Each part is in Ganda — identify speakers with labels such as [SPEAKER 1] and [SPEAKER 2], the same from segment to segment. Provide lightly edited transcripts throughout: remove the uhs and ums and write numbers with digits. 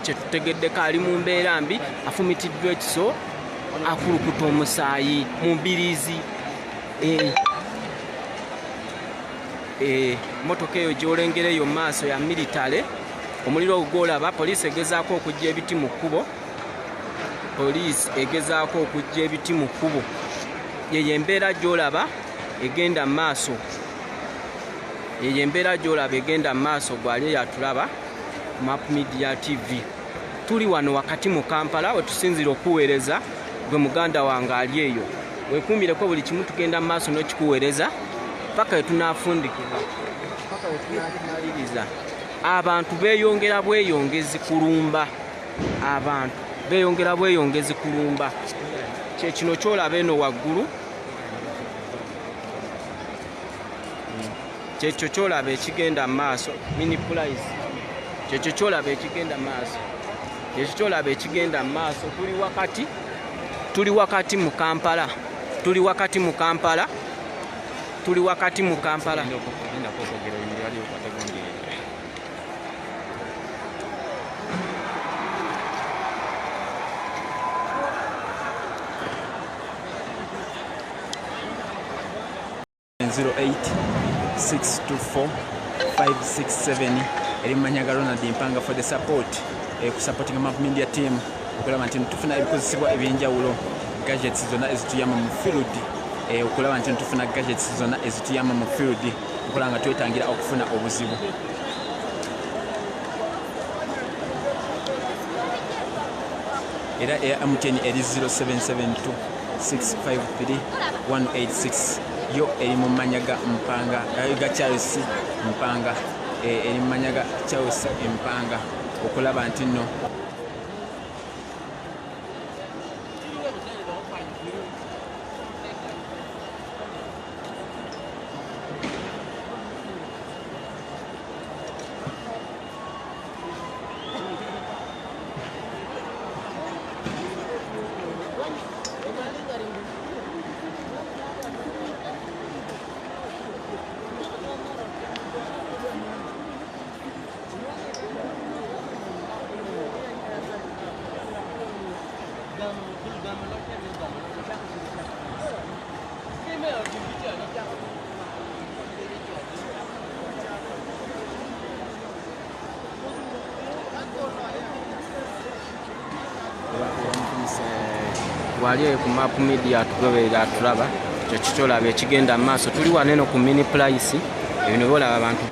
[SPEAKER 1] Kyetutegeddeko ali mu mbeera mbi, afumitiddwa ekiso, akulukuta omusaayi mu mbiriizi. Motoka eyo gy'olengera eyo mu maaso ya militale. Omuliro ogw'olaba, poliisi egezaako okujja ebiti mu kkubo. Yeyo embeera gy'olaba egenda mu maaso. Gwali yatulaba ku Map Media TV. Tuli wano wakati mu Kampala we tusinzira okuweereza, gwe muganda wange ali eyo. Weekuumireko buli kimu tugenda mu maaso n'okikuweereza paka we tunaafundikibwa, paka we tunaakimaliriza. Abantu beeyongera bweyongezi kulumba. Kye kino kyolaba eno waggulu, kyekyo kyolaba ekigenda mu maaso. Mini price kyekyo kyolaba ekigenda mu maaso. Tuli wakati mu Kampala.
[SPEAKER 2] Erimanyaga Ronald Mpanga for the support ku supporting Map Media team okulaba nti tufuna ebikozesebwa ebyenjawulo, gadgets zonna ezituyamba mu field, okulaba nti tufuna gadgets zonna ezituyamba mu field okulaba nga twetangira okufuna obuzibu. Era MTN eri 0772 653 186 yo eri mu Manyaga Mpanga, ga Charles Mpanga, eri mu Manyaga Charles Mpanga okulaba nti nno
[SPEAKER 1] wali ku Map Media tugoberera tulaba kyo kitolaba ekigenda mu maaso. Tuli wano eno ku Mini Price, ebyo ne bolaba abantu.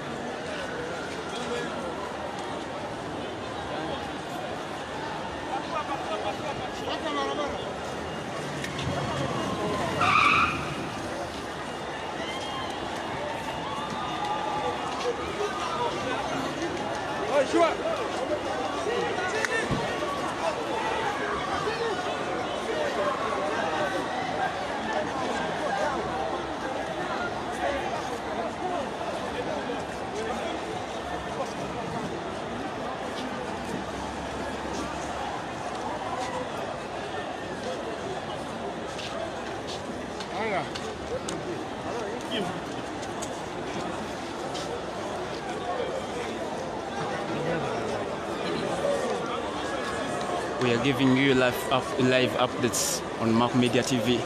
[SPEAKER 2] We are giving you live updates on Map Media TV.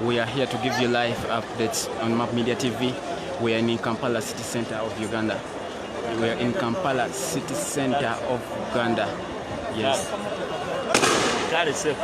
[SPEAKER 2] We are here to give you live updates on Map Media TV. We are in Kampala city center of Uganda. Yes.
[SPEAKER 3] That is it.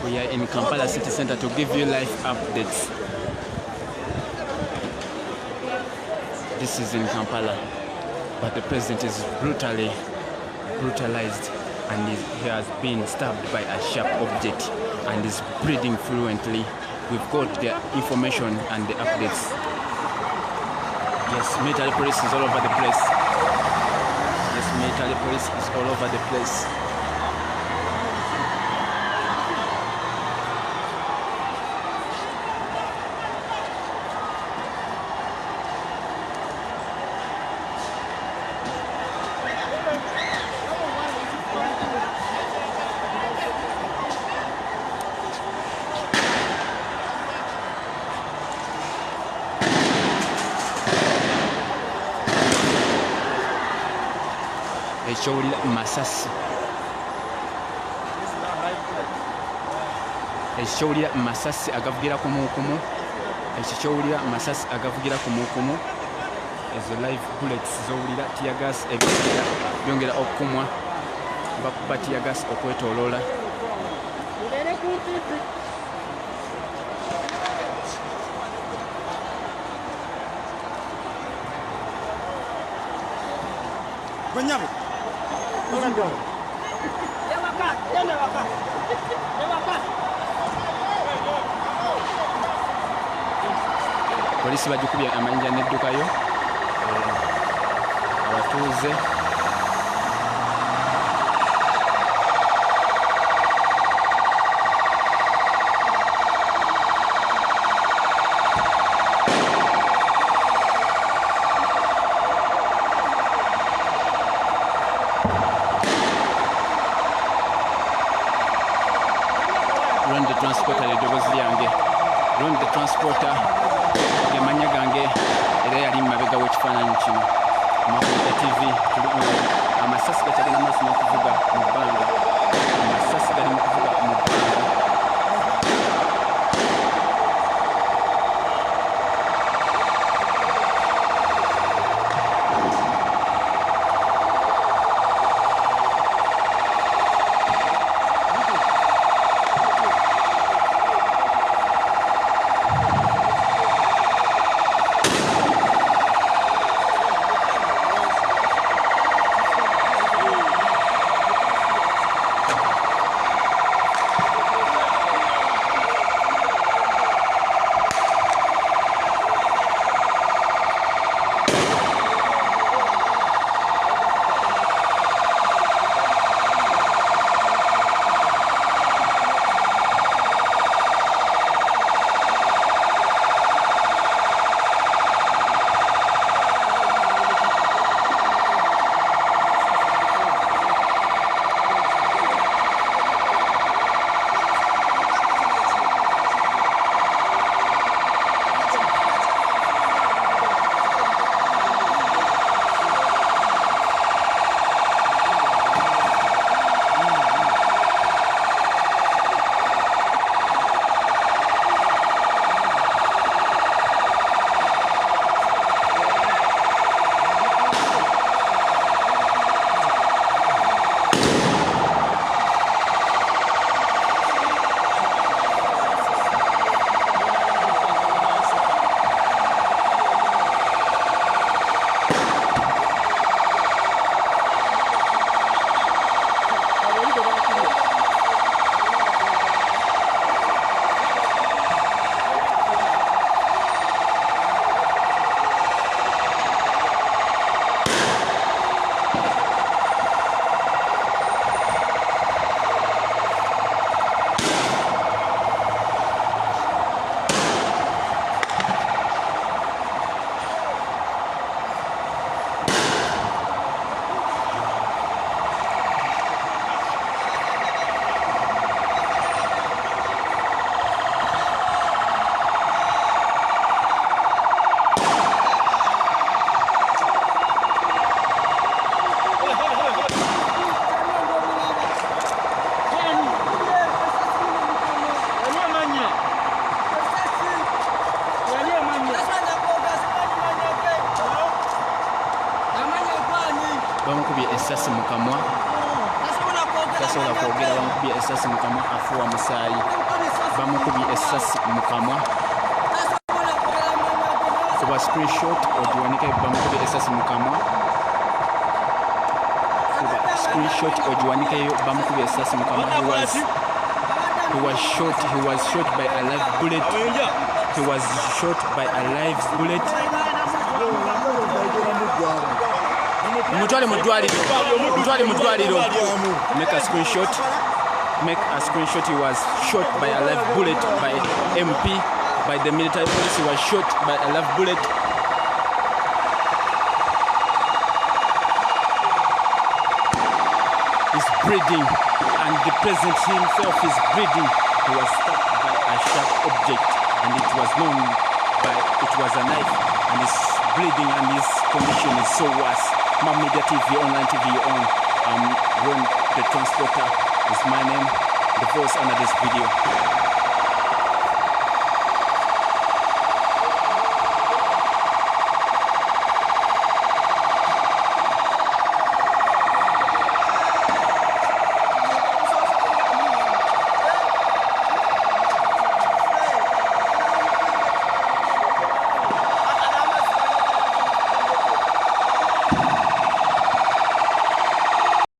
[SPEAKER 2] We are in Kampala city center to give you live updates. This is in Kampala, but the president is brutalized and he has been stabbed by a sharp object and is breathing fluently. We've got the information and the updates. Yes, military police is all over the place. ekyowulira masasi ekyowulira masasi agavugira kumukumu ekyo kyowulira masasi agavugira kumukumu ezo live bullets zowulira tiyagas ebiseera byongera okukumwa bakuba tiyagas okwetoloola polisi bagikubye amayinja n'eddukayo abatuuze Run the transporter eddoboozi lyange Run the transporter gemanya gange era yali mabega w'ekifaananyi kino Makuta TV amasasi gakyagenda maaso n'okuvuga mu bbanga amasasi gali mu kuvuga mu bbanga bamukubye essasi mu kamwa tasobola kwogera bamukubye essasi mu kamwa afuwa musaayi bamukubye essasi mu kamwa kuba screenshot ogiwanike bamukubye essasi mu kamwa kuba screenshot ogiwanikeyo bamukubye essasi mu kamwa he was shot by a live bullet mutwale mu ddwaliro make a screenshot he was shot by a live bullet by MP by the military police. He was shot by a live bullet. He's bleeding and the president himself is bleeding. He was struck by a sharp object and it was known by it was a knife and he's bleeding and his condition is so worse. Map Media TV, online TV on. Run the Transporter is my name, the voice under this video.